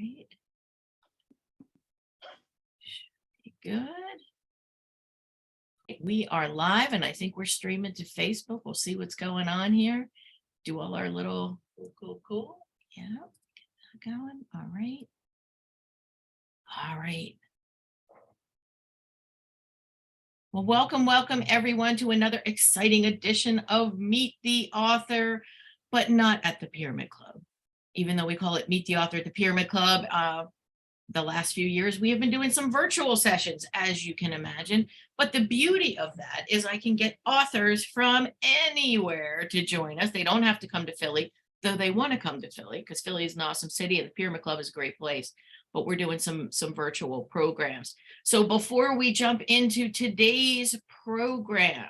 right. Good. We are live, and I think we're streaming to Facebook. We'll see what's going on here. Do all our little cool. Yeah, get that going. All right. All right. Well, welcome everyone to another exciting edition of Meet the Author, but not at the Pyramid Club. Even though we call it Meet the Author at the Pyramid Club, the last few years, we have been doing some virtual sessions, as you can imagine. But the beauty of that is I can get authors from anywhere to join us. They don't have to come to Philly, though they want to come to Philly because Philly is an awesome city and the Pyramid Club is a great place. But we're doing some virtual programs. So before we jump into today's program,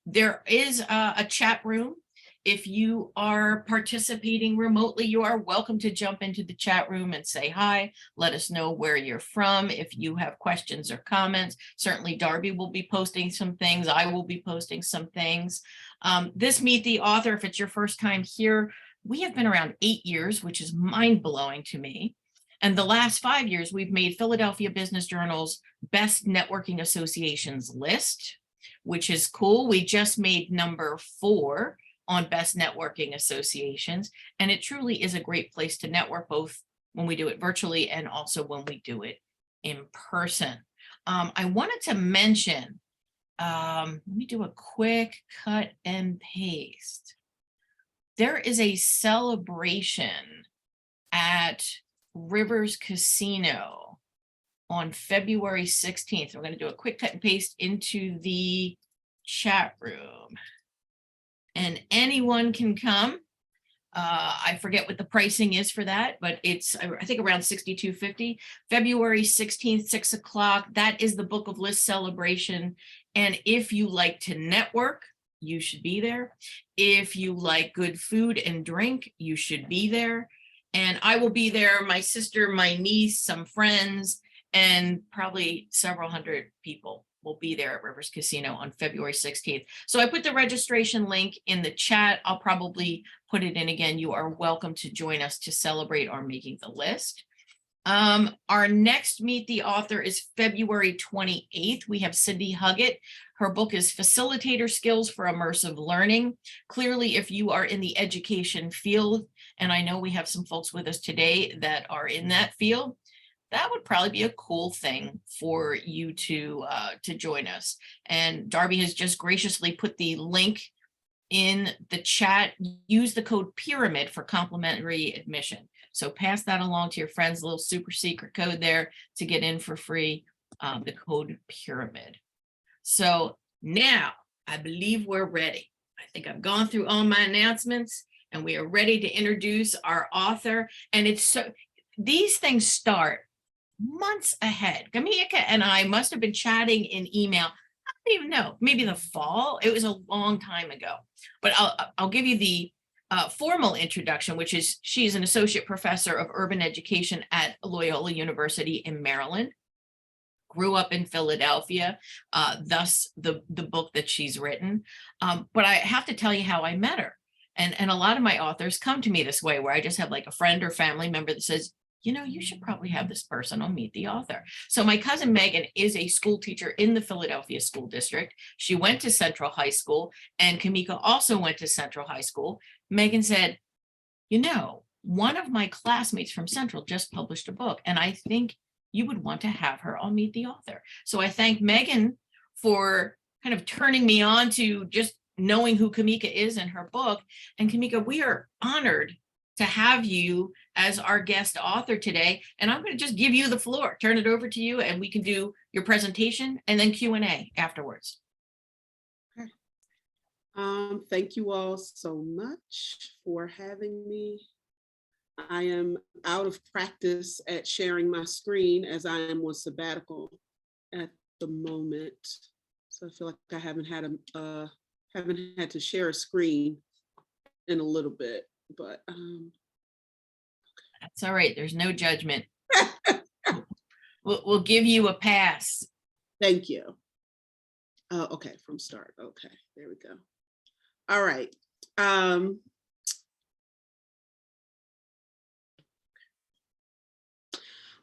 there is a chat room. If you are participating remotely, you are welcome to jump into the chat room and say hi. Let us know where you're from. If you have questions or comments, certainly Darby will be posting some things. I will be posting some things. This Meet the Author, if it's your first time here, we have been around 8 years, which is mind-blowing to me. And the last 5 years, we've made Philadelphia Business Journal's Best Networking Associations list, which is cool. We just made number 4 on Best Networking Associations. And it truly is a great place to network, both when we do it virtually and also when we do it in person. I wanted to mention, let me do a quick cut and paste. There is a celebration at Rivers Casino on February 16th. We're going to do a quick cut and paste into the chat room. And anyone can come. I forget what the pricing is for that, but it's, I think, around $62.50. February 16th, 6 o'clock. That is the Book of Lists celebration. And if you like to network, you should be there. If you like good food and drink, you should be there. And I will be there, my sister, my niece, some friends, and probably several hundred people will be there at Rivers Casino on February 16th. So I put the registration link in the chat. I'll probably put it in again. You are welcome to join us to celebrate our Making the List. Our next Meet the Author is February 28th. We have Cindy Huggett. Her book is Facilitator Skills for Immersive Learning. Clearly, if you are in the education field, and I know we have some folks with us today that are in that field, that would probably be a cool thing for you to join us. And Darby has just graciously put the link in the chat. Use the code PYRAMID for complimentary admission. So pass that along to your friends, a little super secret code there to get in for free, the code PYRAMID. So now I believe we're ready. I think I've gone through all my announcements and we are ready to introduce our author. And it's so, these things start months ahead. Camika and I must have been chatting in email. I don't even know, maybe the fall. It was a long time ago, but I'll give you the formal introduction, which is she's an associate professor of urban education at Loyola University in Maryland. Grew up in Philadelphia, thus the book that she's written. But I have to tell you how I met her. And a lot of my authors come to me this way, where I just have like a friend or family member that says, you know, you should probably have this person on Meet the Author. So my cousin Megan is a school teacher in the Philadelphia School District. She went to Central High School, and Camika also went to Central High School. Megan said, you know, one of my classmates from Central just published a book, and I think you would want to have her on Meet the Author. So I thank Megan for kind of turning me on to just knowing who Camika is and her book. And Camika, we are honored to have you as our guest author today. And I'm going to just give you the floor, turn it over to you, and we can do your presentation and then Q&A afterwards. Okay. Thank you all so much for having me. I am out of practice at sharing my screen as I am on sabbatical at the moment. So I feel like I haven't had to share a screen in a little bit, but that's all right. There's no judgment. We'll give you a pass. Thank you. Okay, from start. Okay, there we go. All right.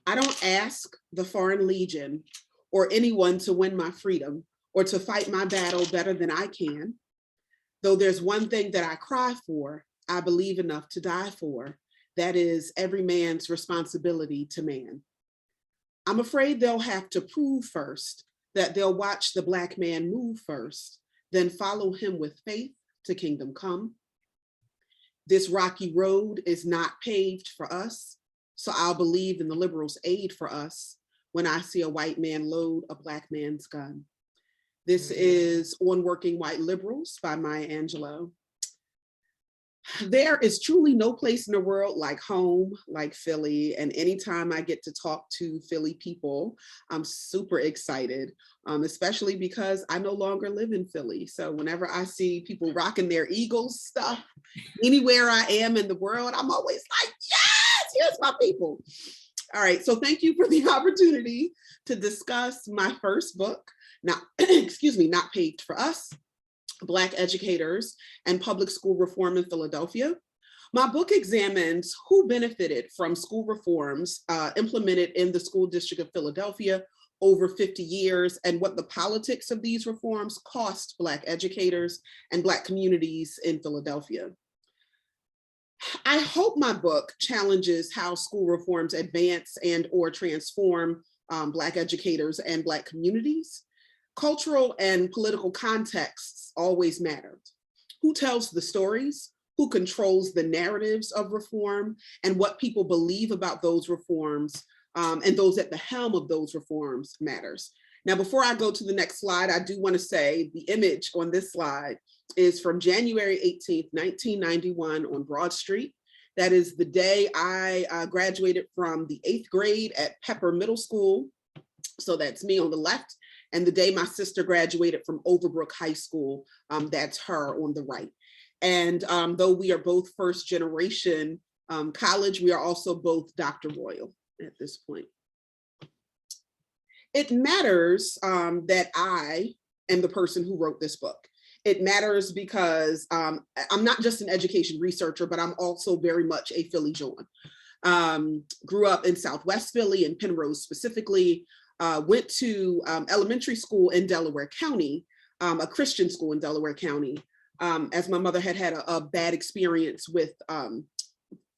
I don't ask the Foreign Legion or anyone to win my freedom or to fight my battle better than I can. Though there's one thing that I cry for, I believe enough to die for. That is every man's responsibility to man. I'm afraid they'll have to prove first that they'll watch the Black man move first, then follow him with faith to kingdom come. This rocky road is not paved for us, so I'll believe in the liberals' aid for us when I see a white man load a Black man's gun. This is On Working White Liberals by Maya Angelou. There is truly no place in the world like home, like Philly. And anytime I get to talk to Philly people, I'm super excited, especially because I no longer live in Philly. So whenever I see people rocking their Eagles stuff, anywhere I am in the world, I'm always like, yes, here's my people. All right, so thank you for the opportunity to discuss my first book, not, excuse me, Not Paved for Us, Black Educators and Public School Reform in Philadelphia. My book examines who benefited from school reforms implemented in the school district of Philadelphia over 50 years and what the politics of these reforms cost Black educators and Black communities in Philadelphia. I hope my book challenges how school reforms advance and or transform Black educators and Black communities. Cultural and political contexts always mattered. Who tells the stories, who controls the narratives of reform, and what people believe about those reforms and those at the helm of those reforms matters. Now, before I go to the next slide, I do want to say the image on this slide is from January 18th, 1991 on Broad Street. That is the day I graduated from the 8th grade at Pepper Middle School. So that's me on the left. And the day my sister graduated from Overbrook High School, that's her on the right. And though we are both first generation college, we are also both Dr. Royal at this point. It matters that I am the person who wrote this book. It matters because I'm not just an education researcher, but I'm also very much a Philly John. Grew up in Southwest Philly, in Penrose specifically. Went to elementary school in Delaware County, a Christian school in Delaware County, as my mother had a bad experience with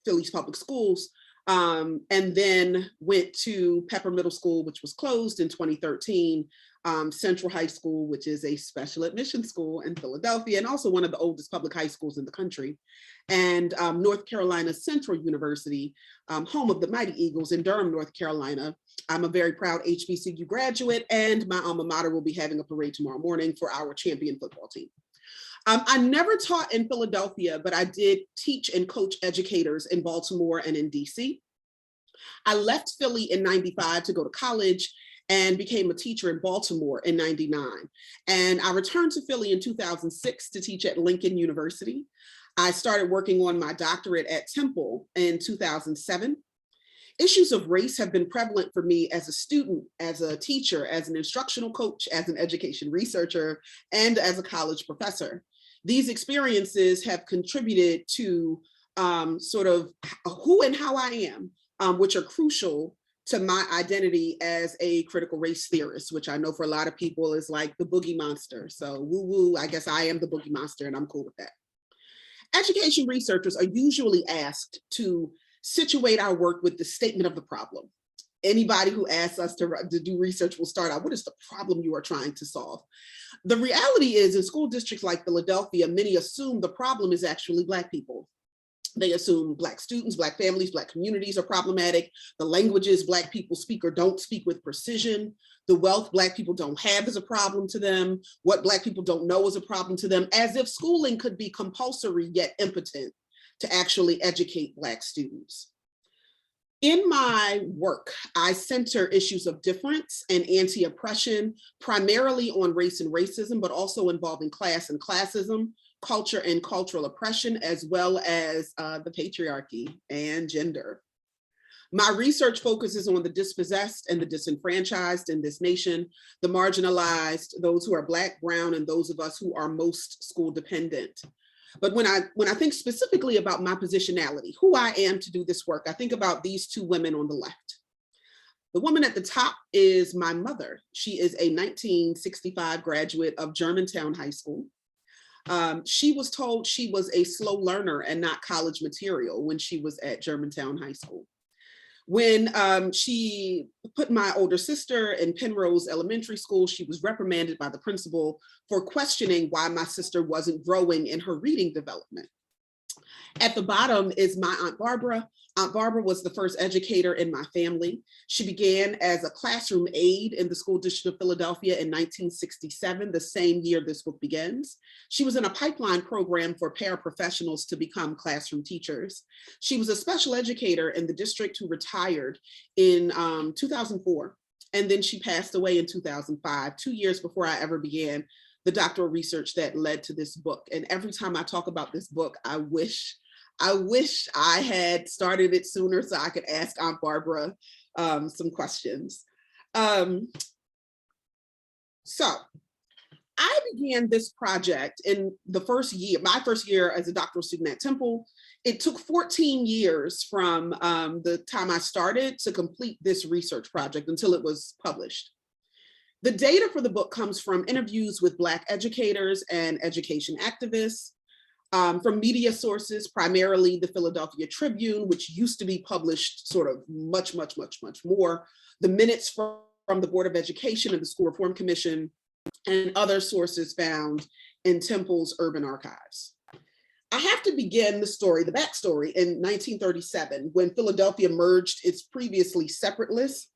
Philly's public schools, and then went to Pepper Middle School, which was closed in 2013, Central High School, which is a special admission school in Philadelphia, and also one of the oldest public high schools in the country, and North Carolina Central University, home of the Mighty Eagles in Durham, North Carolina. I'm a very proud HBCU graduate, and my alma mater will be having a parade tomorrow morning for our champion football team. I never taught in Philadelphia, but I did teach and coach educators in Baltimore and in DC. I left Philly in '95 to go to college and became a teacher in Baltimore in '99. And I returned to Philly in 2006 to teach at Lincoln University. I started working on my doctorate at Temple in 2007. Issues of race have been prevalent for me as a student, as a teacher, as an instructional coach, as an education researcher, and as a college professor. These experiences have contributed to sort of who and how I am, which are crucial to my identity as a critical race theorist, which I know for a lot of people is like the boogie monster. So woo woo, I guess I am the boogie monster and I'm cool with that. Education researchers are usually asked to situate our work with the statement of the problem. Anybody who asks us to do research will start out, what is the problem you are trying to solve? The reality is in school districts like Philadelphia, many assume the problem is actually Black people. They assume Black students, Black families, Black communities are problematic. The languages Black people speak or don't speak with precision. The wealth Black people don't have is a problem to them. What Black people don't know is a problem to them, as if schooling could be compulsory yet impotent to actually educate Black students. In my work, I center issues of difference and anti-oppression, primarily on race and racism, but also involving class and classism, culture and cultural oppression, as well as the patriarchy and gender. My research focuses on the dispossessed and the disenfranchised in this nation, the marginalized, those who are Black, brown, and those of us who are most school dependent. But when I think specifically about my positionality, who I am to do this work, I think about these two women on the left. The woman at the top is my mother. She is a 1965 graduate of Germantown High School. She was told she was a slow learner and not college material when she was at Germantown High School. When she put my older sister in Penrose Elementary School, she was reprimanded by the principal for questioning why my sister wasn't growing in her reading development. At the bottom is my Aunt Barbara. Aunt Barbara was the first educator in my family. She began as a classroom aide in the School District of Philadelphia in 1967, the same year this book begins. She was in a pipeline program for paraprofessionals to become classroom teachers. She was a special educator in the district who retired in 2004, and then she passed away in 2005, 2 years before I ever began the doctoral research that led to this book. And every time I talk about this book, I wish I had started it sooner so I could ask Aunt Barbara some questions. So I began this project in the first year, my first year as a doctoral student at Temple. It took 14 years from the time I started to complete this research project until it was published. The data for the book comes from interviews with Black educators and education activists, from media sources, primarily the Philadelphia Tribune, which used to be published sort of much more, the minutes from the Board of Education and the School Reform Commission, and other sources found in Temple's urban archives. I have to begin the story, the backstory, in 1937, when Philadelphia merged its previously separate lists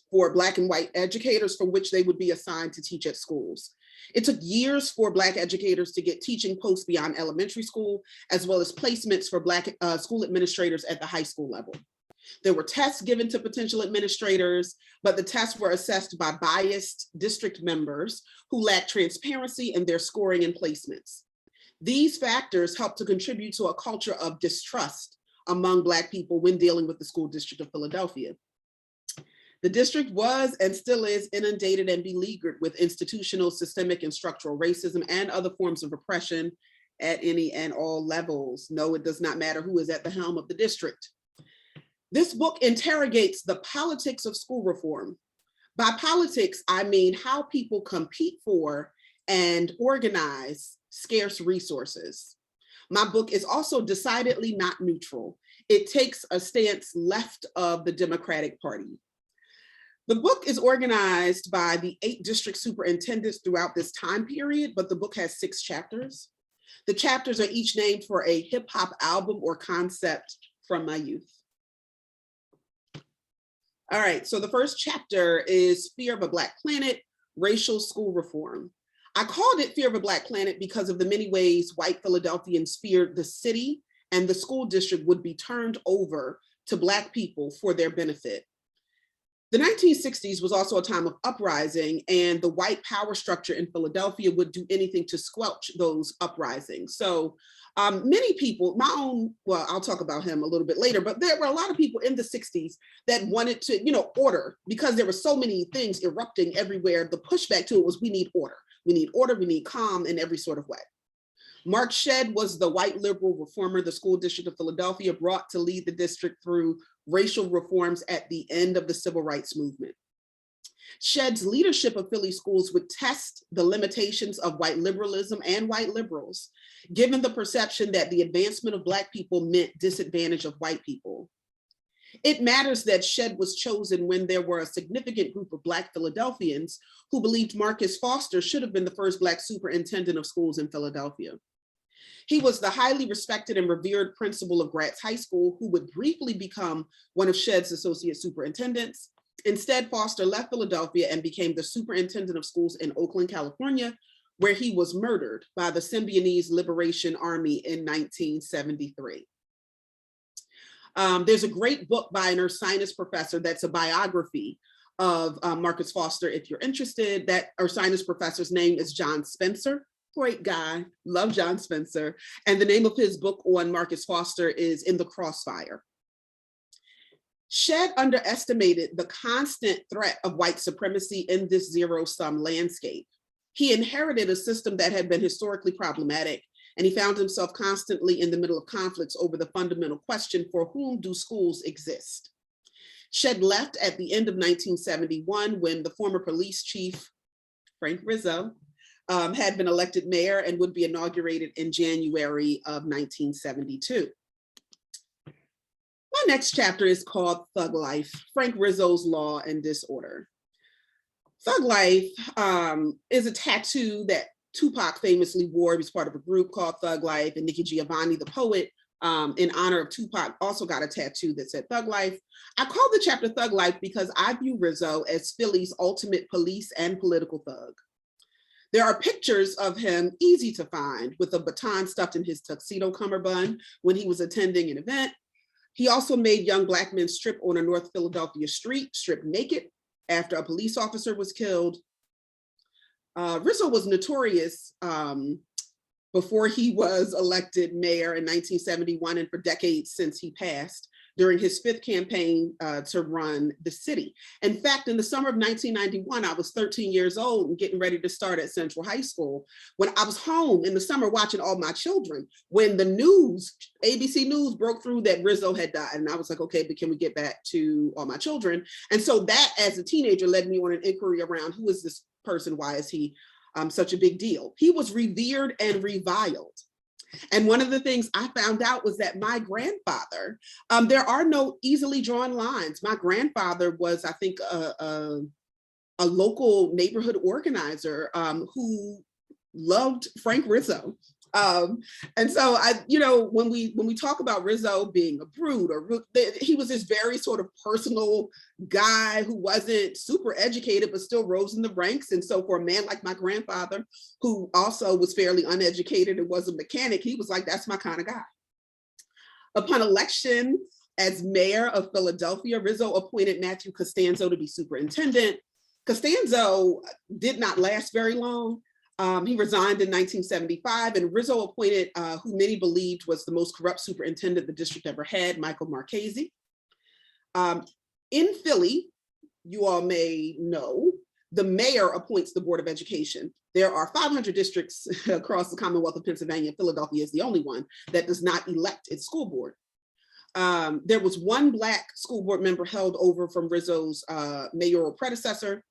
for Black and white educators from which they would be assigned to teach at schools. It took years for Black educators to get teaching posts beyond elementary school, as well as placements for Black school administrators at the high school level. There were tests given to potential administrators, but the tests were assessed by biased district members who lacked transparency in their scoring and placements. These factors helped to contribute to a culture of distrust among Black people when dealing with the School District of Philadelphia. The district was and still is inundated and beleaguered with institutional, systemic, and structural racism and other forms of oppression at any and all levels. No, it does not matter who is at the helm of the district. This book interrogates the politics of school reform. By politics, I mean how people compete for and organize scarce resources. My book is also decidedly not neutral. It takes a stance left of the Democratic Party. The book is organized by the 8 district superintendents throughout this time period, but the book has 6 chapters. The chapters are each named for a hip hop album or concept from my youth. All right, so the first chapter is Fear of a Black Planet, Racial School Reform. I called it Fear of a Black Planet because of the many ways white Philadelphians feared the city and the school district would be turned over to Black people for their benefit. The 1960s was also a time of uprising, and the white power structure in Philadelphia would do anything to squelch those uprisings. So many people, well, I'll talk about him a little bit later, but there were a lot of people in the 60s that wanted to, order, because there were so many things erupting everywhere. The pushback to it was, we need order. We need order, we need calm in every sort of way. Mark Shedd was the white liberal reformer the School District of Philadelphia brought to lead the district through racial reforms at the end of the civil rights movement. Shedd's leadership of Philly schools would test the limitations of white liberalism and white liberals, given the perception that the advancement of Black people meant disadvantage of white people. It matters that Shedd was chosen when there were a significant group of Black Philadelphians who believed Marcus Foster should have been the first Black superintendent of schools in Philadelphia. He was the highly respected and revered principal of Gratz High School, who would briefly become one of Shedd's associate superintendents. Instead, Foster left Philadelphia and became the superintendent of schools in Oakland, California, where he was murdered by the Symbionese Liberation Army in 1973. There's a great book by an Ursinus professor that's a biography of Marcus Foster, if you're interested. That Ursinus professor's name is John Spencer. Great guy, love John Spencer. And the name of his book on Marcus Foster is In the Crossfire. Shedd underestimated the constant threat of white supremacy in this zero-sum landscape. He inherited a system that had been historically problematic, and he found himself constantly in the middle of conflicts over the fundamental question, for whom do schools exist? Shed left at the end of 1971 when the former police chief, Frank Rizzo, had been elected mayor and would be inaugurated in January of 1972. My next chapter is called Thug Life, Frank Rizzo's Law and Disorder. Thug Life is a tattoo that Tupac famously wore. He was part of a group called Thug Life, and Nikki Giovanni, the poet, in honor of Tupac, also got a tattoo that said Thug Life. I call the chapter Thug Life because I view Rizzo as Philly's ultimate police and political thug. There are pictures of him, easy to find, with a baton stuffed in his tuxedo cummerbund when he was attending an event. He also made young Black men strip on a North Philadelphia street, strip naked, after a police officer was killed. Rizzo was notorious before he was elected mayor in 1971 and for decades since he passed during his 5th campaign to run the city. In fact, in the summer of 1991, I was 13 years old and getting ready to start at Central High School when I was home in the summer watching All My Children, when the news, ABC News broke through that Rizzo had died. And I was like, okay, but can we get back to All My Children? And so that, as a teenager, led me on an inquiry around who is this person? Why is he such a big deal? He was revered and reviled. And one of the things I found out was that my grandfather, there are no easily drawn lines. My grandfather was, I think, a local neighborhood organizer who loved Frank Rizzo. And so when we talk about Rizzo being a brute, he was this very sort of personal guy who wasn't super educated, but still rose in the ranks. And so for a man like my grandfather, who also was fairly uneducated and was a mechanic, he was like, that's my kind of guy. Upon election as mayor of Philadelphia, Rizzo appointed Matthew Costanzo to be superintendent. Costanzo did not last very long. He resigned in 1975, and Rizzo appointed who many believed was the most corrupt superintendent the district ever had, Michael Marchese. In Philly, you all may know, the mayor appoints the Board of Education. There are 500 districts across the Commonwealth of Pennsylvania. Philadelphia is the only one that does not elect its school board. There was one Black school board member held over from Rizzo's mayoral predecessor.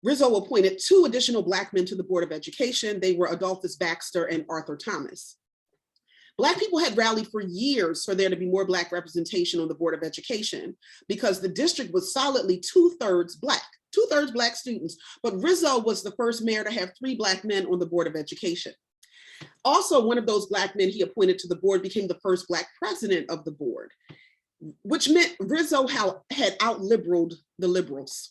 Rizzo appointed 2 additional Black men to the Board of Education. They were Adolphus Baxter and Arthur Thomas. Black people had rallied for years for there to be more Black representation on the Board of Education because the district was solidly 2/3 Black, 2/3 Black students. But Rizzo was the first mayor to have 3 Black men on the Board of Education. Also, one of those Black men he appointed to the board became the first Black president of the board, which meant Rizzo had out-liberaled the liberals.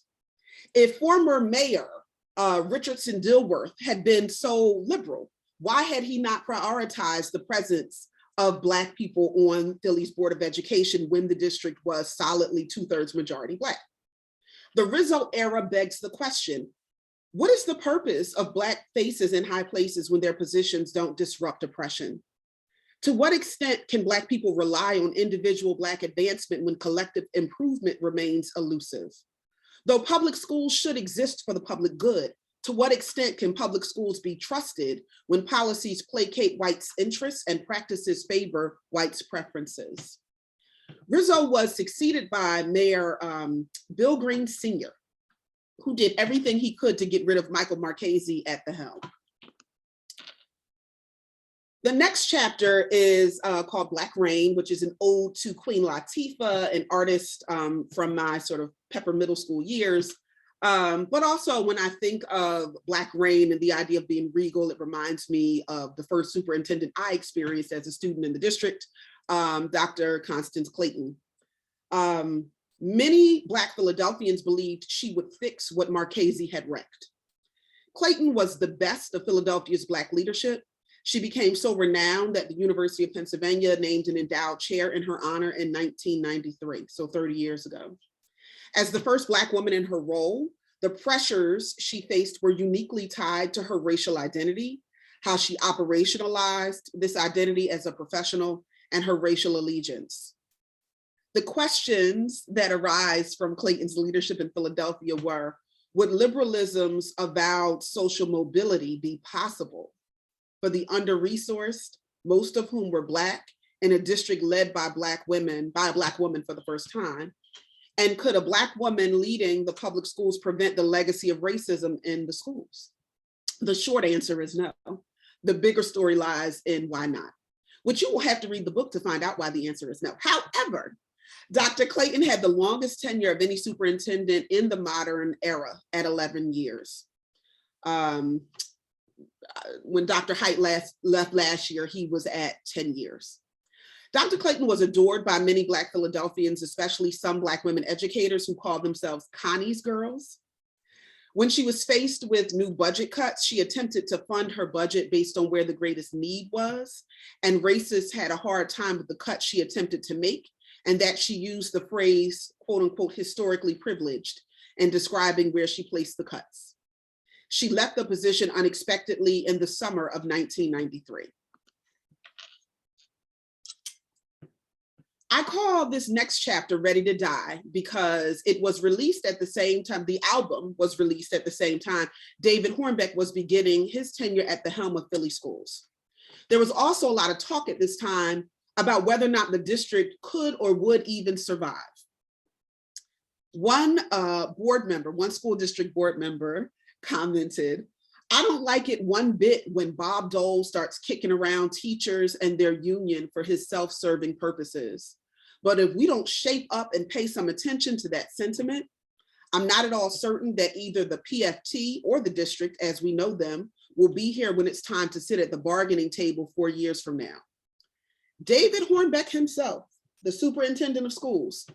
If former mayor Richardson Dilworth had been so liberal, why had he not prioritized the presence of Black people on Philly's Board of Education when the district was solidly 2/3 majority Black? The Rizzo era begs the question, what is the purpose of Black faces in high places when their positions don't disrupt oppression? To what extent can Black people rely on individual Black advancement when collective improvement remains elusive? Though public schools should exist for the public good, to what extent can public schools be trusted when policies placate whites' interests and practices favor whites' preferences? Rizzo was succeeded by Mayor Bill Green Sr., who did everything he could to get rid of Michael Marchese at the helm. The next chapter is called Black Rain, which is an ode to Queen Latifah, an artist from my sort of Pepper middle school years. But also when I think of Black Rain and the idea of being regal, it reminds me of the first superintendent I experienced as a student in the district, Dr. Constance Clayton. Many Black Philadelphians believed she would fix what Marchese had wrecked. Clayton was the best of Philadelphia's Black leadership. She became so renowned that the University of Pennsylvania named an endowed chair in her honor in 1993, so 30 years ago. As the first Black woman in her role, the pressures she faced were uniquely tied to her racial identity, how she operationalized this identity as a professional, and her racial allegiance. The questions that arise from Clayton's leadership in Philadelphia were, would liberalism's avowed social mobility be possible for the under-resourced, most of whom were Black, in a district led by Black women, by a Black woman for the first time? And could a Black woman leading the public schools prevent the legacy of racism in the schools? The short answer is no. The bigger story lies in why not, which you will have to read the book to find out why the answer is no. However, Dr. Clayton had the longest tenure of any superintendent in the modern era at 11 years. When Dr. Height left last year, he was at 10 years. Dr. Clayton was adored by many Black Philadelphians, especially some Black women educators who called themselves Connie's girls. When she was faced with new budget cuts, she attempted to fund her budget based on where the greatest need was. And racists had a hard time with the cuts she attempted to make, and that she used the phrase, quote unquote, historically privileged in describing where she placed the cuts. She left the position unexpectedly in the summer of 1993. I call this next chapter Ready to Die because it was released at the same time, the album was released at the same time David Hornbeck was beginning his tenure at the helm of Philly schools. There was also a lot of talk at this time about whether or not the district could or would even survive. One school district board member commented, "I don't like it one bit when Bob Dole starts kicking around teachers and their union for his self-serving purposes. But if we don't shape up and pay some attention to that sentiment, I'm not at all certain that either the PFT or the district, as we know them, will be here when it's time to sit at the bargaining table 4 years from now." David Hornbeck himself, the superintendent of schools,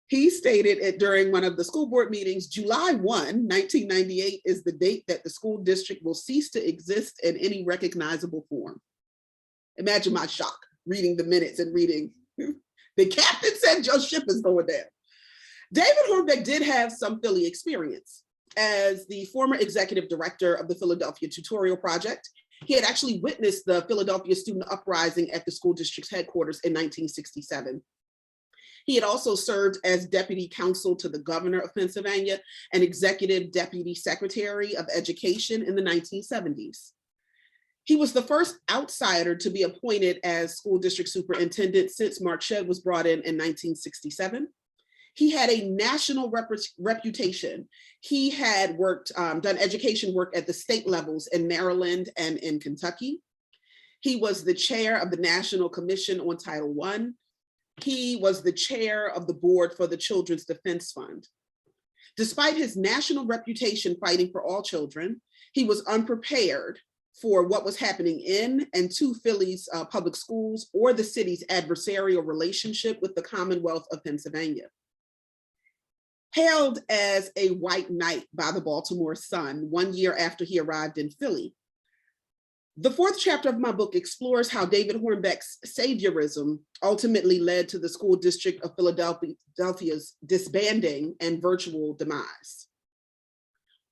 he stated it during one of the school board meetings, July 1, 1998 is the date that the school district will cease to exist in any recognizable form. Imagine my shock reading the minutes and reading, the captain said your ship is going down. David Hornbeck did have some Philly experience. As the former executive director of the Philadelphia Tutorial Project, he had actually witnessed the Philadelphia student uprising at the school district's headquarters in 1967. He had also served as deputy counsel to the governor of Pennsylvania and executive deputy secretary of education in the 1970s. He was the first outsider to be appointed as school district superintendent since Mark Shedd was brought in 1967. He had a national reputation. He had done education work at the state levels in Maryland and in Kentucky. He was the chair of the National Commission on Title I. He was the chair of the board for the Children's Defense Fund. Despite his national reputation fighting for all children, he was unprepared for what was happening in and to Philly's public schools or the city's adversarial relationship with the Commonwealth of Pennsylvania. Hailed as a white knight by the Baltimore Sun 1 year after he arrived in Philly, the fourth chapter of my book explores how David Hornbeck's saviorism ultimately led to the school district of Philadelphia's disbanding and virtual demise.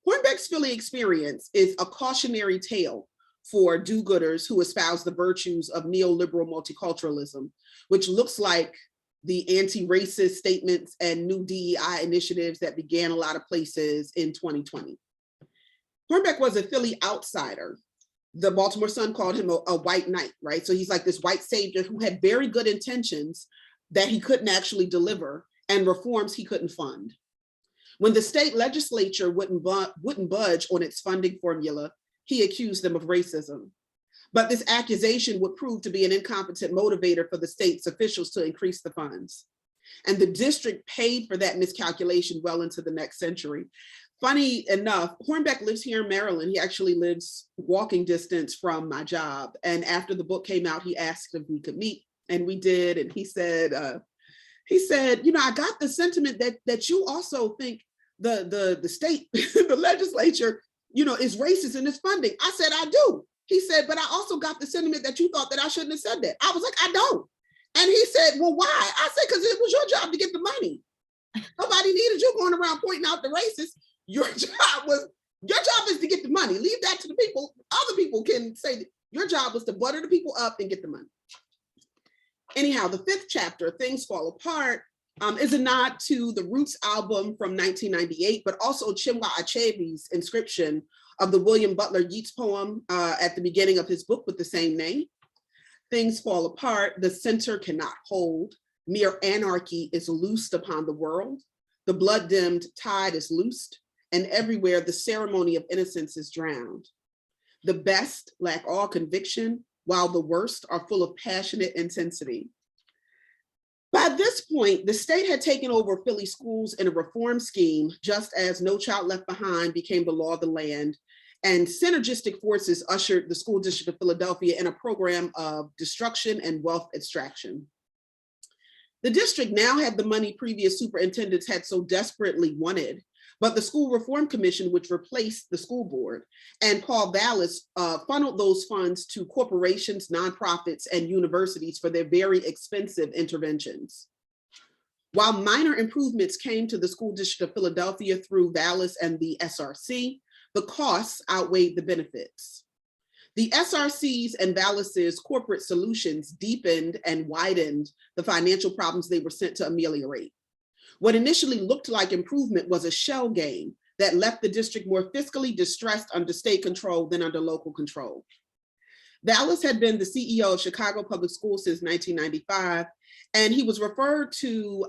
Hornbeck's Philly experience is a cautionary tale for do-gooders who espouse the virtues of neoliberal multiculturalism, which looks like the anti-racist statements and new DEI initiatives that began a lot of places in 2020. Hornbeck was a Philly outsider. The Baltimore Sun called him a white knight, right? So he's like this white savior who had very good intentions that he couldn't actually deliver and reforms he couldn't fund. When the state legislature wouldn't budge on its funding formula, he accused them of racism. But this accusation would prove to be an incompetent motivator for the state's officials to increase the funds. And the district paid for that miscalculation well into the next century. Funny enough, Hornbeck lives here in Maryland. He actually lives walking distance from my job. And after the book came out, he asked if we could meet, and we did. And he said, you know, I got the sentiment that you also think the state, the legislature, you know, is racist in its funding. I said, I do. He said, but I also got the sentiment that you thought that I shouldn't have said that. I was like, I don't. And he said, well, why? I said, because it was your job to get the money. Nobody needed you going around pointing out the racists. Your job is to get the money. Leave that to the people. Other people can say that your job was to butter the people up and get the money. Anyhow, the fifth chapter, Things Fall Apart, is a nod to the Roots album from 1998, but also Chinua Achebe's inscription of the William Butler Yeats poem at the beginning of his book with the same name. Things fall apart, the center cannot hold. Mere anarchy is loosed upon the world. The blood-dimmed tide is loosed, and everywhere the ceremony of innocence is drowned. The best lack all conviction, while the worst are full of passionate intensity. By this point, the state had taken over Philly schools in a reform scheme, just as No Child Left Behind became the law of the land, and synergistic forces ushered the school district of Philadelphia in a program of destruction and wealth extraction. The district now had the money previous superintendents had so desperately wanted, but the School Reform Commission, which replaced the school board, and Paul Vallis funneled those funds to corporations, nonprofits, and universities for their very expensive interventions. While minor improvements came to the School District of Philadelphia through Vallis and the SRC, the costs outweighed the benefits. The SRC's and Vallis's corporate solutions deepened and widened the financial problems they were sent to ameliorate. What initially looked like improvement was a shell game that left the district more fiscally distressed under state control than under local control. Vallis had been the CEO of Chicago Public Schools since 1995, and he was referred to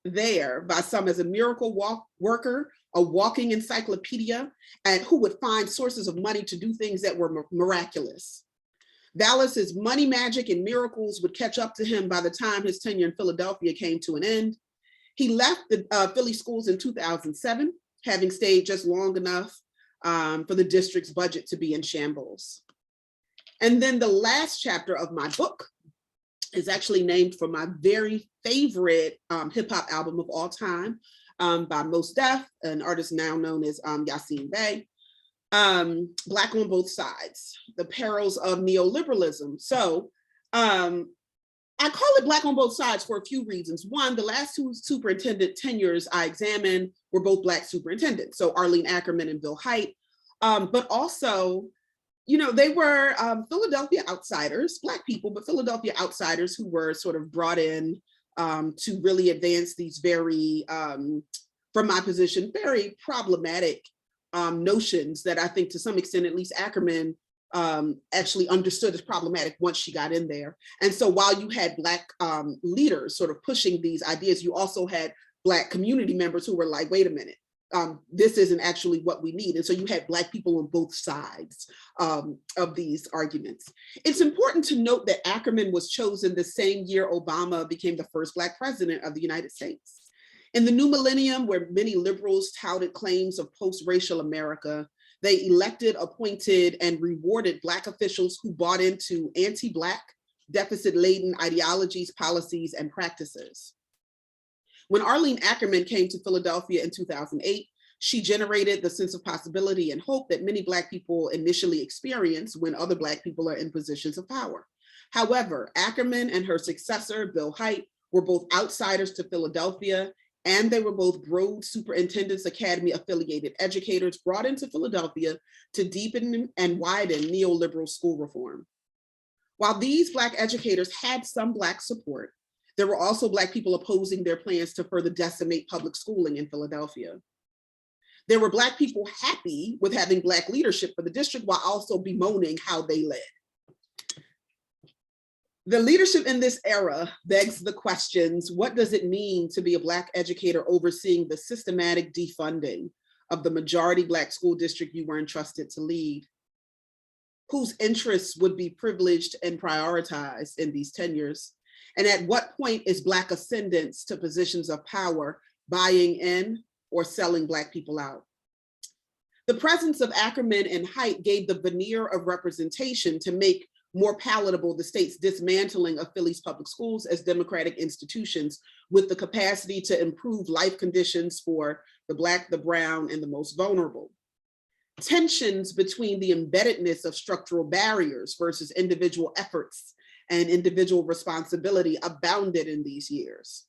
there by some as a miracle worker, a walking encyclopedia, and who would find sources of money to do things that were miraculous. Vallis's money magic and miracles would catch up to him by the time his tenure in Philadelphia came to an end. He left the Philly schools in 2007, having stayed just long enough for the district's budget to be in shambles. And then the last chapter of my book is actually named for my very favorite hip hop album of all time by Mos Def, an artist now known as Yasin Bey. Black on Both Sides, the perils of neoliberalism. So I call it Black on Both Sides for a few reasons. One, the last two superintendent tenures I examined were both Black superintendents, so Arlene Ackerman and Bill Hite, but also, you know, they were Philadelphia outsiders, Black people, but Philadelphia outsiders who were sort of brought in to really advance these very, from my position, very problematic notions that I think to some extent, at least Ackerman actually understood as problematic once she got in there. And so while you had Black leaders sort of pushing these ideas, you also had Black community members who were like, wait a minute, this isn't actually what we need. And so you had Black people on both sides of these arguments. It's important to note that Ackerman was chosen the same year Obama became the first Black president of the United States. In the new millennium, where many liberals touted claims of post-racial America, they elected, appointed, and rewarded Black officials who bought into anti-Black, deficit-laden ideologies, policies, and practices. When Arlene Ackerman came to Philadelphia in 2008, she generated the sense of possibility and hope that many Black people initially experience when other Black people are in positions of power. However, Ackerman and her successor, Bill Hite, were both outsiders to Philadelphia, and they were both Broad Superintendents Academy affiliated educators brought into Philadelphia to deepen and widen neoliberal school reform. While these Black educators had some Black support, there were also Black people opposing their plans to further decimate public schooling in Philadelphia. There were Black people happy with having Black leadership for the district while also bemoaning how they led. The leadership in this era begs the questions, what does it mean to be a Black educator overseeing the systematic defunding of the majority Black school district you were entrusted to lead? Whose interests would be privileged and prioritized in these tenures? And at what point is Black ascendance to positions of power buying in or selling Black people out? The presence of Ackerman and Hite gave the veneer of representation to make more palatable the state's dismantling of Philly's public schools as democratic institutions with the capacity to improve life conditions for the Black, the brown, and the most vulnerable. Tensions between the embeddedness of structural barriers versus individual efforts and individual responsibility abounded in these years.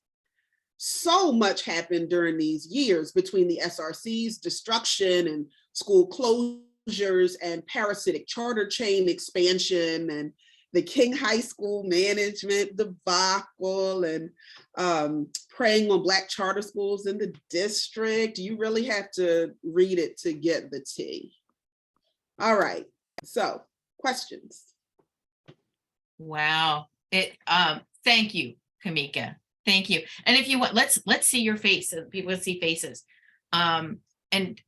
So much happened during these years between the SRC's destruction and school closures and parasitic charter chain expansion and the King High School management debacle and preying on Black charter schools in the district. You really have to read it to get the tea. All right, so questions. Wow. Thank you. Camika. Thank you. And if you want, let's see your face so people see faces. And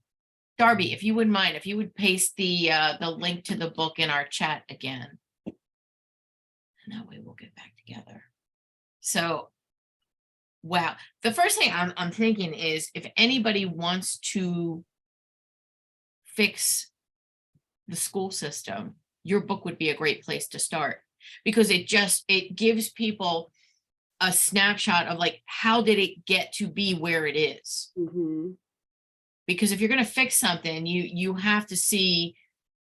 Darby, if you wouldn't mind, if you would paste the link to the book in our chat again. And that way we'll get back together. So, wow. The first thing I'm thinking is if anybody wants to fix the school system, your book would be a great place to start, because it gives people a snapshot of like, how did it get to be where it is? Mm-hmm. Because if you're going to fix something, you have to see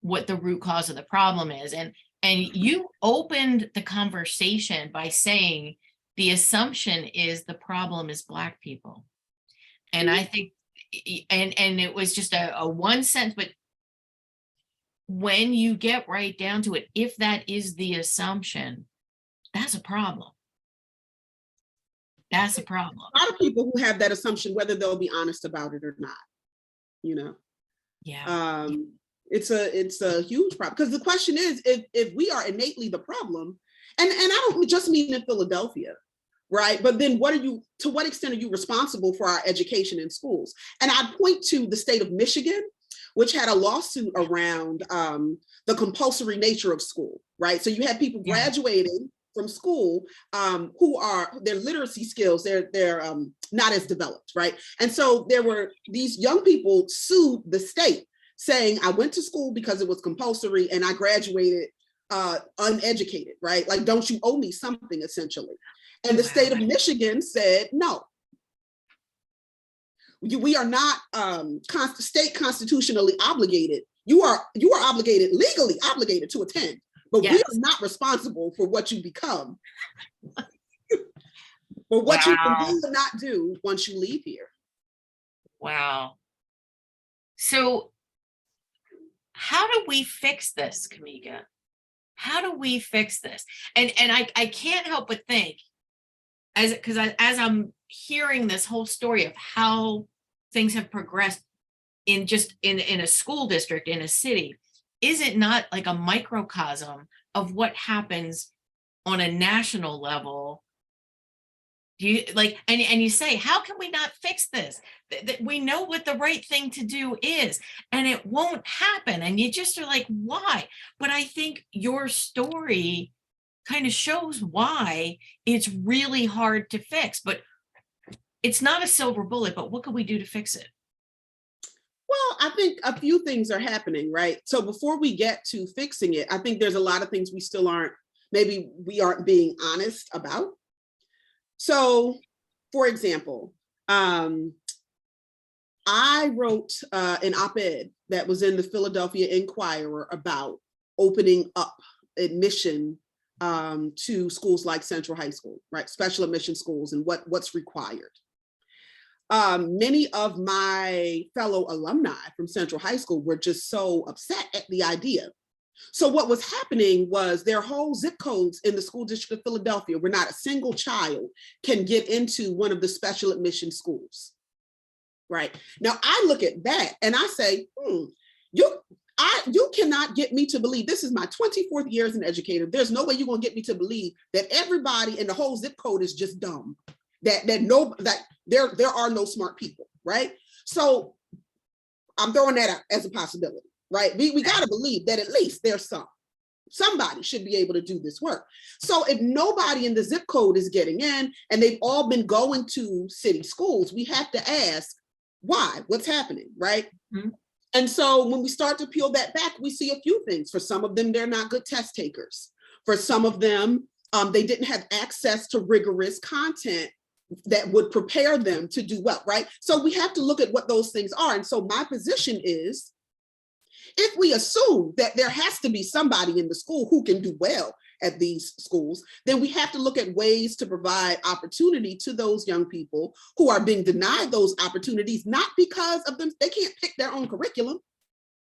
what the root cause of the problem is. And you opened the conversation by saying the assumption is the problem is Black people. And I think, and it was just a one sentence, but when you get right down to it, if that is the assumption, that's a problem. That's a problem. A lot of people who have that assumption, whether they'll be honest about it or not, you know. Yeah. It's a huge problem, because the question is, if we are innately the problem, and I don't just mean in Philadelphia, right? But then to what extent are you responsible for our education in schools? And I'd point to the state of Michigan, which had a lawsuit around the compulsory nature of school, right? So you had people graduating from school who are, their literacy skills, they're not as developed, right? And so there were these young people sued the state saying, I went to school because it was compulsory and I graduated uneducated, right? Like, don't you owe me something, essentially? And the state of Michigan said, no. We are not state constitutionally obligated. You are obligated, legally obligated to attend, but we are not responsible for what you become, for what you can do or not do once you leave here. Wow. So how do we fix this, Camika? How do we fix this? And I can't help but think, as I'm hearing this whole story of how things have progressed in a school district, in a city, is it not like a microcosm of what happens on a national level? Do you like, and you say, how can we not fix this? We know what the right thing to do is, and it won't happen. And you just are like, why? But I think your story kind of shows why it's really hard to fix, but it's not a silver bullet. But what can we do to fix it? Well, I think a few things are happening, right? So before we get to fixing it, I think there's a lot of things maybe we aren't being honest about. So, for example, I wrote an op-ed that was in the Philadelphia Inquirer about opening up admission to schools like Central High School, right? Special admission schools, and what's required. Many of my fellow alumni from Central High School were just so upset at the idea. So what was happening was their whole zip codes in the school district of Philadelphia, where not a single child can get into one of the special admission schools, right? Now I look at that and I say, you cannot get me to believe, this is my 24th year as an educator, there's no way you're gonna get me to believe that everybody in the whole zip code is just dumb, that there are no smart people, right? So I'm throwing that out as a possibility, right? We got to believe that at least there's somebody should be able to do this work. So if nobody in the zip code is getting in and they've all been going to city schools, we have to ask why, what's happening, right? Mm-hmm. And so when we start to peel that back, we see a few things. For some of them, they're not good test takers. For some of them, they didn't have access to rigorous content that would prepare them to do well, right? So we have to look at what those things are. And so my position is, if we assume that there has to be somebody in the school who can do well at these schools, then we have to look at ways to provide opportunity to those young people who are being denied those opportunities, not because of them, they can't pick their own curriculum,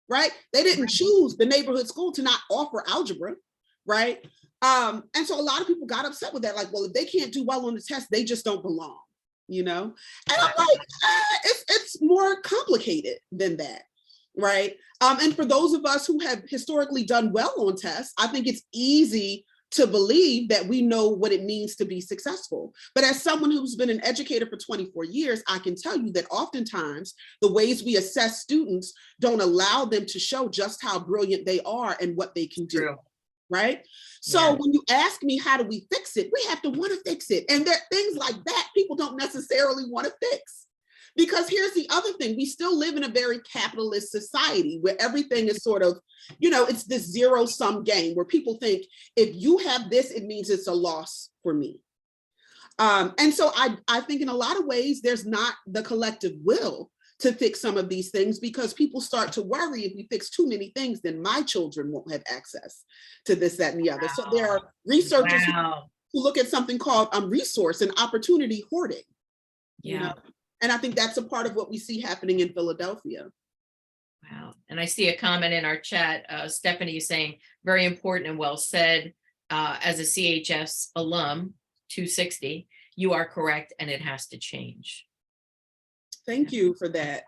right? They didn't choose the neighborhood school to not offer algebra, right? And so a lot of people got upset with that, like, well, if they can't do well on the test, they just don't belong, you know? And I'm like, it's more complicated than that, right? And for those of us who have historically done well on tests, I think it's easy to believe that we know what it means to be successful. But as someone who's been an educator for 24 years, I can tell you that oftentimes the ways we assess students don't allow them to show just how brilliant they are and what they can do. True. Right? So Yeah. when you ask me, how do we fix it? We have to want to fix it. And there things like that people don't necessarily want to fix. Because here's the other thing, we still live in a very capitalist society where everything is sort of, it's this zero-sum game where people think if you have this, it means it's a loss for me. And so I think in a lot of ways, there's not the collective will to fix some of these things, because people start to worry if we fix too many things, then my children won't have access to this, that, and the other. So there are researchers who look at something called resource and opportunity hoarding. Yeah. And I think that's a part of what we see happening in Philadelphia. Wow. And I see a comment in our chat. Stephanie is saying, very important and well said. As a CHS alum, 260, you are correct, and it has to change. Thank you for that.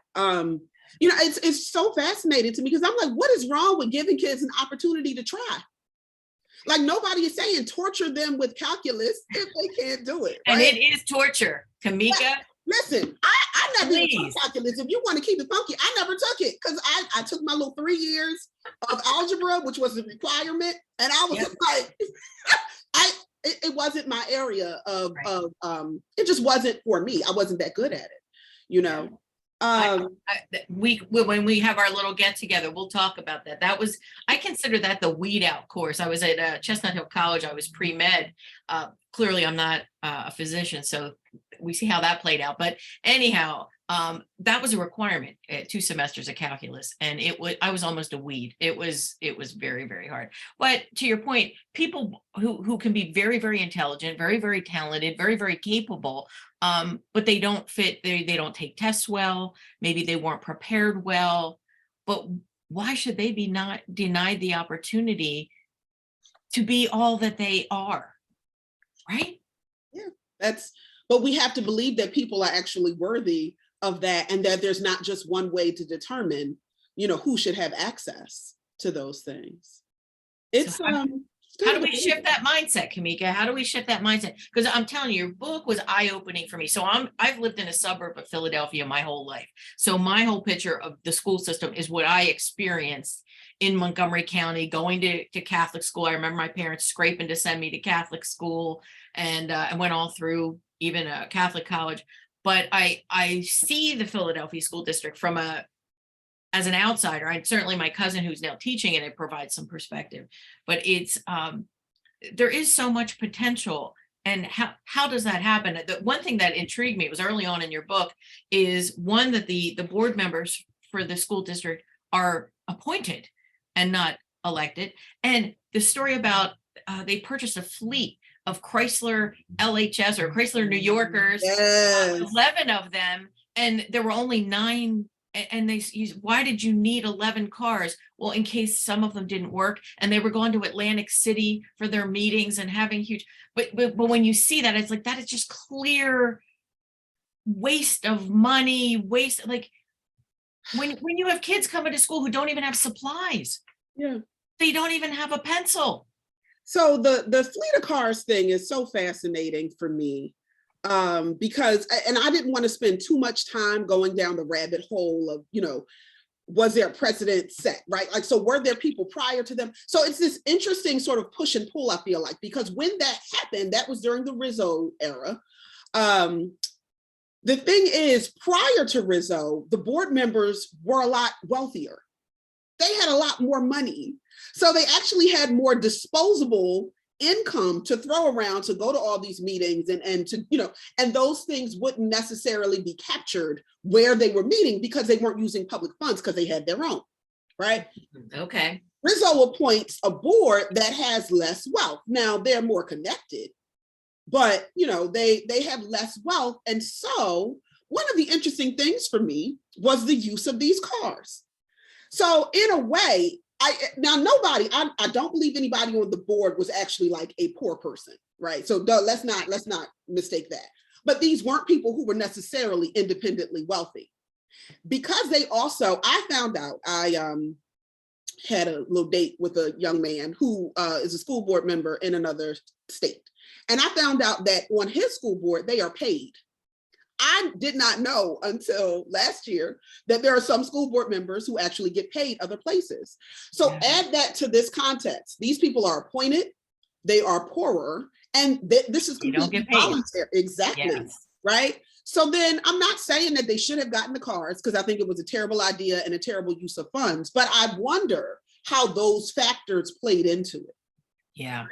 It's so fascinating to me, because I'm like, what is wrong with giving kids an opportunity to try? Like, nobody is saying torture them with calculus if they can't do it. Right? And it is torture, Camika. Listen, I never even took calculus. If you want to keep it funky, I never took it, because I took my little 3 years of algebra, which was a requirement, and I was like, it wasn't my area of it just wasn't for me. I wasn't that good at it. When we have our little get together, we'll talk about that. I consider that the weed out course. I was at Chestnut Hill College. I was pre-med. Clearly I'm not a physician, so we see how that played out. But anyhow, that was a requirement, 2 semesters of calculus, and I was almost a weed. It was very, very hard. But to your point, people who can be very, very intelligent, very, very talented, very, very capable, but they don't fit, they don't take tests well, maybe they weren't prepared well, but why should they be not denied the opportunity to be all that they are, right? Yeah, but we have to believe that people are actually worthy of that, and that there's not just one way to determine, who should have access to those things. It's how do we shift that mindset, Camika? How do we shift that mindset? Because I'm telling you, your book was eye-opening for me. So I've lived in a suburb of Philadelphia my whole life. So my whole picture of the school system is what I experienced in Montgomery County, going to Catholic school. I remember my parents scraping to send me to Catholic school, and I went all through even a Catholic college. But I see the Philadelphia school district as an outsider. And certainly my cousin who's now teaching it provides some perspective, but it's there is so much potential. And how does that happen? The one thing that intrigued me was early on in your book is one, that the board members for the school district are appointed and not elected. And the story about they purchased a fleet of Chrysler LHS or Chrysler New Yorkers, 11 of them, and there were only 9. And why did you need 11 cars? Well, in case some of them didn't work, and they were going to Atlantic City for their meetings and having huge, but when you see that, it's like, that is just clear waste of money, like when you have kids coming to school who don't even have supplies. Yeah. They don't even have a pencil. So the fleet of cars thing is so fascinating for me. Because, and I didn't want to spend too much time going down the rabbit hole of, was there a precedent set, right? Like, so were there people prior to them? So it's this interesting sort of push and pull, I feel like, because when that happened, that was during the Rizzo era. The thing is, prior to Rizzo, the board members were a lot wealthier. They had a lot more money. So they actually had more disposable income to throw around to go to all these meetings and to, and those things wouldn't necessarily be captured where they were meeting because they weren't using public funds because they had their own, right? Okay. Rizzo appoints a board that has less wealth. Now they're more connected, but they have less wealth. And so one of the interesting things for me was the use of these cars. So in a way, I don't believe anybody on the board was actually like a poor person, right? So let's not mistake that. But these weren't people who were necessarily independently wealthy, because they also, I found out, I had a little date with a young man who is a school board member in another state. And I found out that on his school board, they are paid. I did not know until last year that there are some school board members who actually get paid other places. So add that to this context. These people are appointed, they are poorer, and this is completely voluntary. Exactly. Yes. Right. So then I'm not saying that they should have gotten the cars, because I think it was a terrible idea and a terrible use of funds, but I wonder how those factors played into it. Yeah.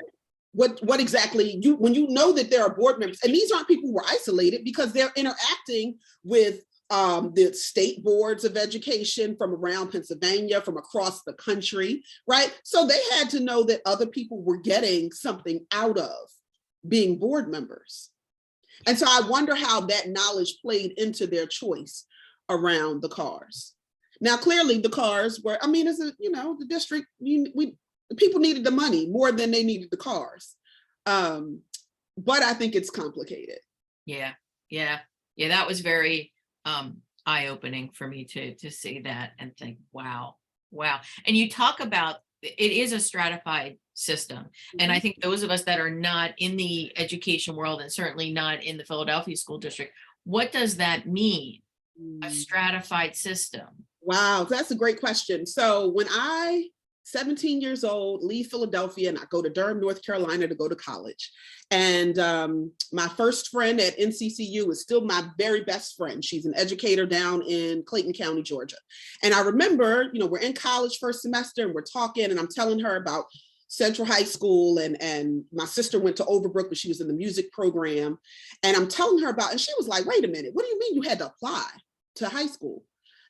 What exactly when you know that there are board members, and these aren't people who are isolated, because they're interacting with the state boards of education from around Pennsylvania, from across the country, right? So they had to know that other people were getting something out of being board members. And so I wonder how that knowledge played into their choice around the cars. Now, clearly the cars were, I mean, the district, the people needed the money more than they needed the cars. But I think it's complicated. Yeah. That was very eye-opening for me to see that and think, wow. And you talk about, it is a stratified system. Mm-hmm. And I think those of us that are not in the education world, and certainly not in the Philadelphia school district, what does that mean? A stratified system? Wow, that's a great question. So when 17 years old, leave Philadelphia, and I go to Durham, North Carolina to go to college. And my first friend at NCCU is still my very best friend. She's an educator down in Clayton County, Georgia. And I remember, we're in college first semester and we're talking, and I'm telling her about Central High School, and my sister went to Overbrook, but she was in the music program. And I'm telling her about, and she was like, wait a minute, what do you mean you had to apply to high school?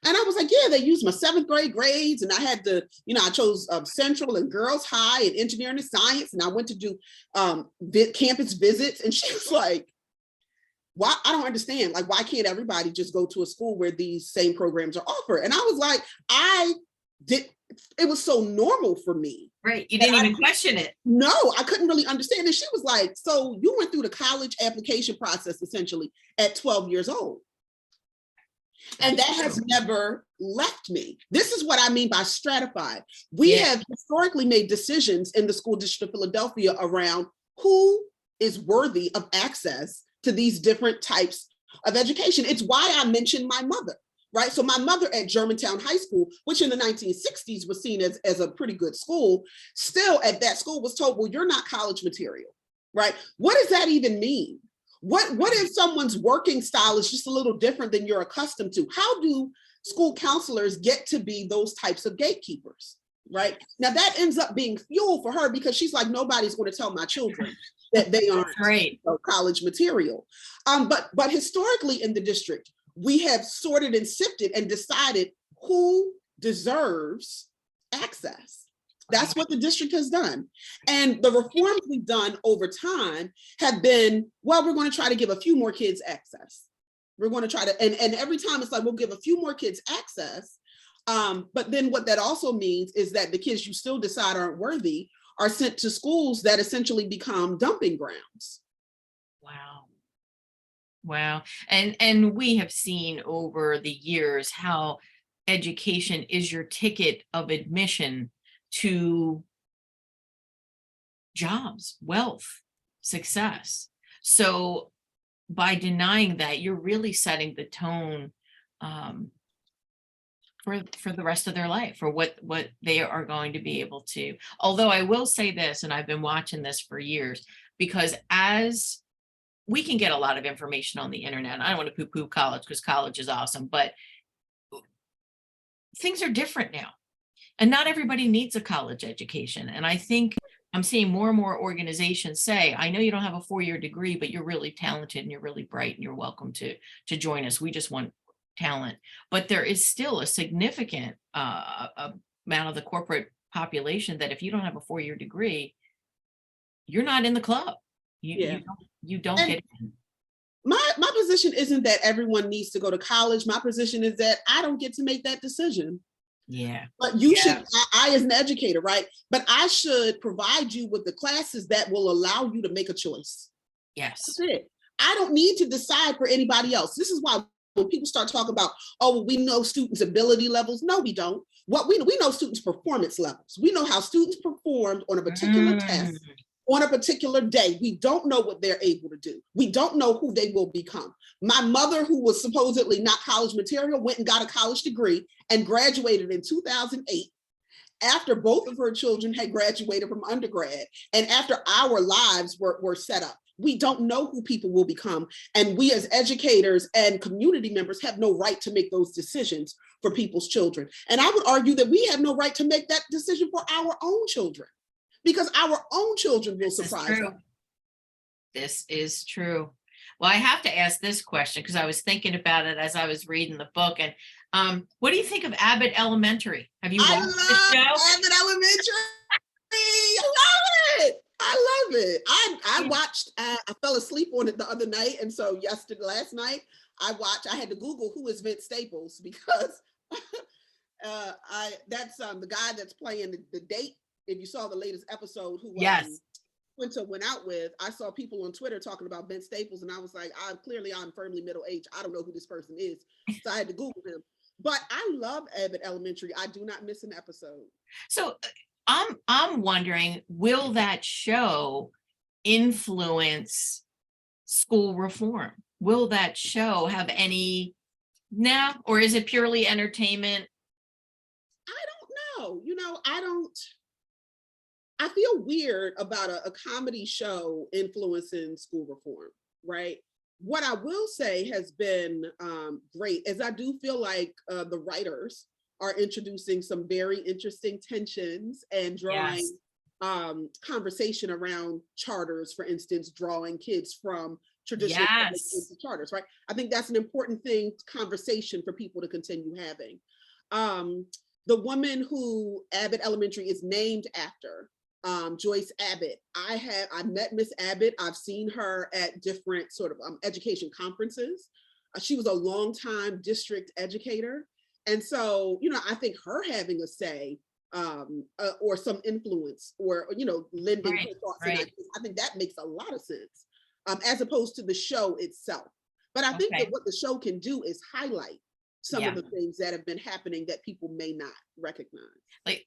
And I was like, yeah, they used my 7th grade grades, and I had to, I chose Central and Girls High and engineering and science, and I went to do campus visits. And she was like, why? I don't understand. Like, why can't everybody just go to a school where these same programs are offered? And I was like, it was so normal for me. Right. You didn't even question it. No, I couldn't really understand. And she was like, so you went through the college application process essentially at 12 years old. And that has never left me. This is what I mean by stratified. We have historically made decisions in the school district of Philadelphia around who is worthy of access to these different types of education. It's why I mentioned my mother, right? So my mother at Germantown High School, which in the 1960s was seen as a pretty good school, still at that school was told, well, you're not college material, right? What does that even mean? What if someone's working style is just a little different than you're accustomed to? How do school counselors get to be those types of gatekeepers, right? Now that ends up being fuel for her, because she's like, nobody's going to tell my children that they aren't college material. But historically in the district, we have sorted and sifted and decided who deserves access. That's what the district has done. And the reforms we've done over time have been, well, we're going to try to give a few more kids access. We're going to try to, and every time it's like, we'll give a few more kids access. But then what that also means is that the kids you still decide aren't worthy are sent to schools that essentially become dumping grounds. Wow. And we have seen over the years how education is your ticket of admission to jobs, wealth, success. So by denying that, you're really setting the tone for the rest of their life, for what they are going to be able to. Although I will say this, and I've been watching this for years, because as we can get a lot of information on the internet. I don't want to poo-poo college, because college is awesome, but things are different now. And not everybody needs a college education. And I think I'm seeing more and more organizations say, I know you don't have a 4-year degree, but you're really talented and you're really bright and you're welcome to join us. We just want talent. But there is still a significant amount of the corporate population that if you don't have a 4-year degree, you're not in the club. You don't get in. My position isn't that everyone needs to go to college. My position is that I don't get to make that decision. Yeah. But you should, I as an educator, right? But I should provide you with the classes that will allow you to make a choice. Yes. That's it. I don't need to decide for anybody else. This is why when people start talking about, oh, well, we know students' ability levels. No, we don't. What we know students' performance levels. We know how students performed on a particular test on a particular day. We don't know what they're able to do. We don't know who they will become. My mother, who was supposedly not college material, went and got a college degree and graduated in 2008 after both of her children had graduated from undergrad and after our lives were set up. We don't know who people will become. And we as educators and community members have no right to make those decisions for people's children. And I would argue that we have no right to make that decision for our own children, because our own children will surprise us. This is true. Well, I have to ask this question because I was thinking about it as I was reading the book. And what do you think of Abbott Elementary? Have you watched the show? Abbott Elementary. I love it. I love it. I watched, I fell asleep on it the other night. And so last night, I had to Google who is Vince Staples, because that's the guy that's playing the date. If you saw the latest episode, who Quinta went out with, I saw people on Twitter talking about Vince Staples, and I was like, I'm firmly middle-aged. I don't know who this person is. So I had to Google him. But I love Abbott Elementary. I do not miss an episode. So I'm wondering, will that show influence school reform? Will that show have any or is it purely entertainment? I don't know. I feel weird about a comedy show influencing school reform, right? What I will say has been great is I do feel like the writers are introducing some very interesting tensions and drawing conversation around charters, for instance, drawing kids from traditional into charters, right? I think that's an important conversation for people to continue having. The woman who Abbott Elementary is named after, Joyce Abbott. I met Miss Abbott. I've seen her at different sort of education conferences. She was a longtime district educator. And so, I think her having a say or some influence or, lending her thoughts and ideas, I think that makes a lot of sense as opposed to the show itself. But I think that what the show can do is highlight some of the things that have been happening that people may not recognize.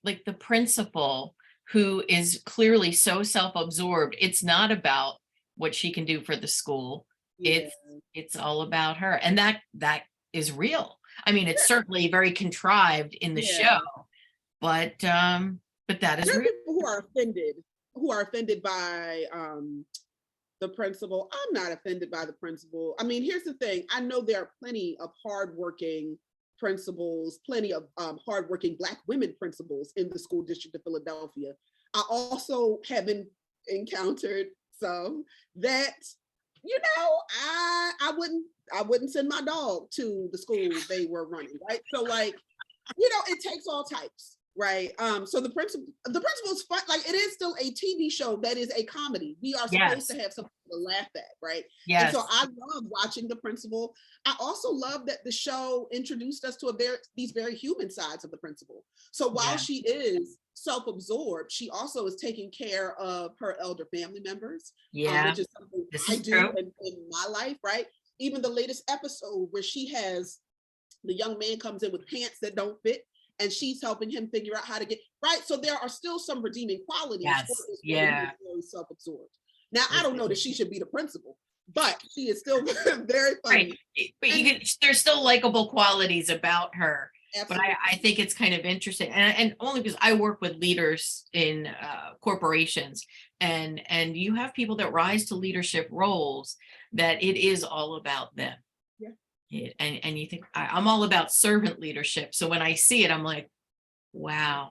Like the principal, who is clearly so self-absorbed. It's not about what she can do for the school. It's all about her. And that is real. I mean, it's certainly very contrived in the show, but that is real. People who are offended by the principal. I'm not offended by the principal. I mean, here's the thing. I know there are plenty of hardworking principals, plenty of hardworking Black women principals in the school district of Philadelphia. I also have encountered some that, I wouldn't send my dog to the school they were running, right? So it takes all types, right? So the principal's fun, it is still a TV show that is a comedy. We are supposed to have something to laugh at, right? And so I love watching the principal. I also love that the show introduced us to these very human sides of the principal. So while she is self-absorbed, she also is taking care of her elder family members, which is something I do in my life, right? Even the latest episode where the young man comes in with pants that don't fit, and she's helping him figure out how to get right. So there are still some redeeming qualities for this woman who's very self-absorbed. Now, I don't know that she should be the principal, but she is still very funny. Right. But there's still likable qualities about her. Absolutely. But I think it's kind of interesting, and only because I work with leaders in corporations, and you have people that rise to leadership roles that it is all about them. And you think I'm all about servant leadership. So when I see it, I'm like, wow.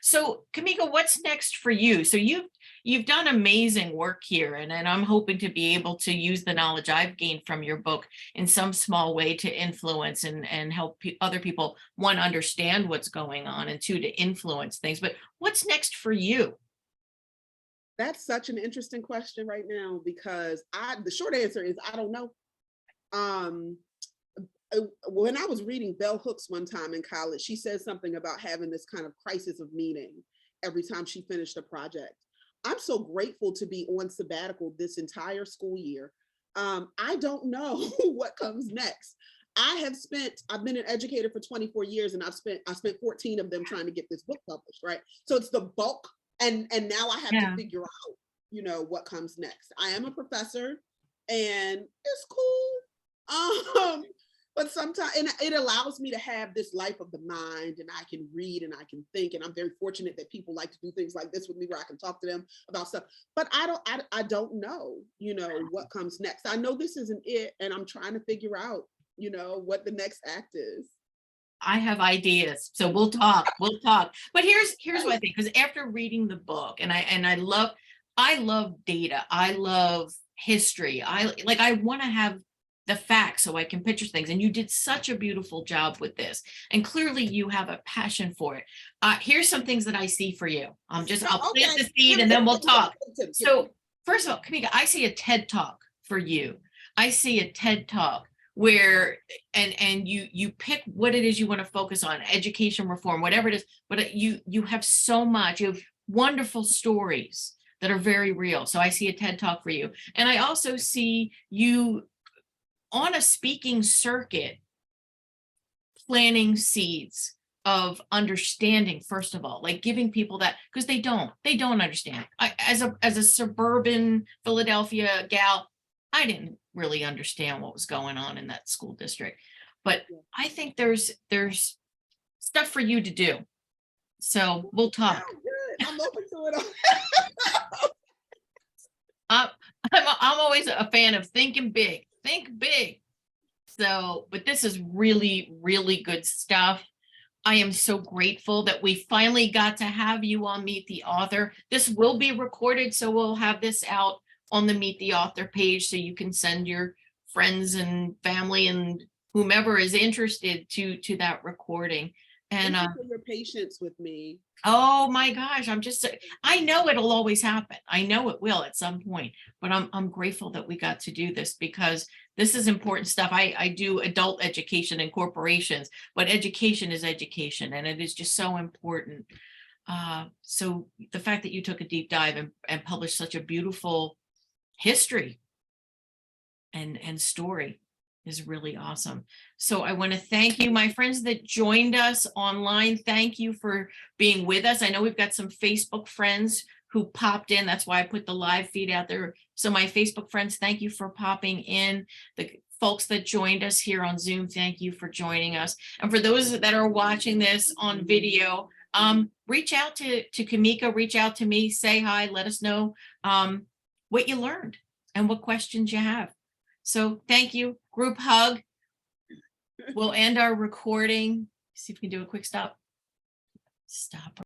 So Camika, what's next for you? So you've done amazing work here, and I'm hoping to be able to use the knowledge I've gained from your book in some small way to influence and help other people, one, understand what's going on, and two, to influence things. But what's next for you? That's such an interesting question right now, because the short answer is I don't know. When I was reading Bell Hooks one time in college, she said something about having this kind of crisis of meaning every time she finished a project. I'm so grateful to be on sabbatical this entire school year. I don't know what comes next. I've been an educator for 24 years, and I spent 14 of them trying to get this book published, right? So it's the bulk, and now I have to Yeah. figure out, what comes next. I am a professor, and it's cool. But sometimes, and it allows me to have this life of the mind, and I can read and I can think, and I'm very fortunate that people like to do things like this with me, where I can talk to them about stuff. But I don't know, what comes next. I know this isn't it, and I'm trying to figure out, what the next act is. I have ideas, so we'll talk. We'll talk. But here's what I think, because after reading the book, and I love data. I love history. I want to have the facts so I can picture things. And you did such a beautiful job with this. And clearly you have a passion for it. Here's some things that I see for you. I'll plant the seed and then we'll talk. So first of all, Camika, I see a TED Talk for you. I see a TED Talk where and you pick what it is you want to focus on, education reform, whatever it is, but you have so much, you have wonderful stories that are very real. So I see a TED Talk for you. And I also see you on a speaking circuit, planting seeds of understanding, first of all, like giving people that, because they don't understand. As a suburban Philadelphia gal, I didn't really understand what was going on in that school district, but I think there's stuff for you to do. So we'll talk. I'm open to it. I'm always a fan of thinking big. Think big. So, but this is really, really good stuff. I am so grateful that we finally got to have you on Meet the Author. This will be recorded, so we'll have this out on the Meet the Author page, so you can send your friends and family and whomever is interested to that recording. And thank you for your patience with me. Oh my gosh, I know it'll always happen. I know it will at some point, but I'm grateful that we got to do this, because this is important stuff. I do adult education in corporations, but education is education, and it is just so important. So the fact that you took a deep dive and published such a beautiful history and story is really awesome. So I want to thank you, my friends that joined us online. Thank you for being with us. I know we've got some Facebook friends who popped in. That's why I put the live feed out there. So my Facebook friends, thank you for popping in. The folks that joined us here on Zoom, thank you for joining us. And for those that are watching this on video, reach out to Camika, reach out to me, say hi, let us know what you learned and what questions you have. So thank you. Group hug. We'll end our recording. See if we can do a quick stop. Stop.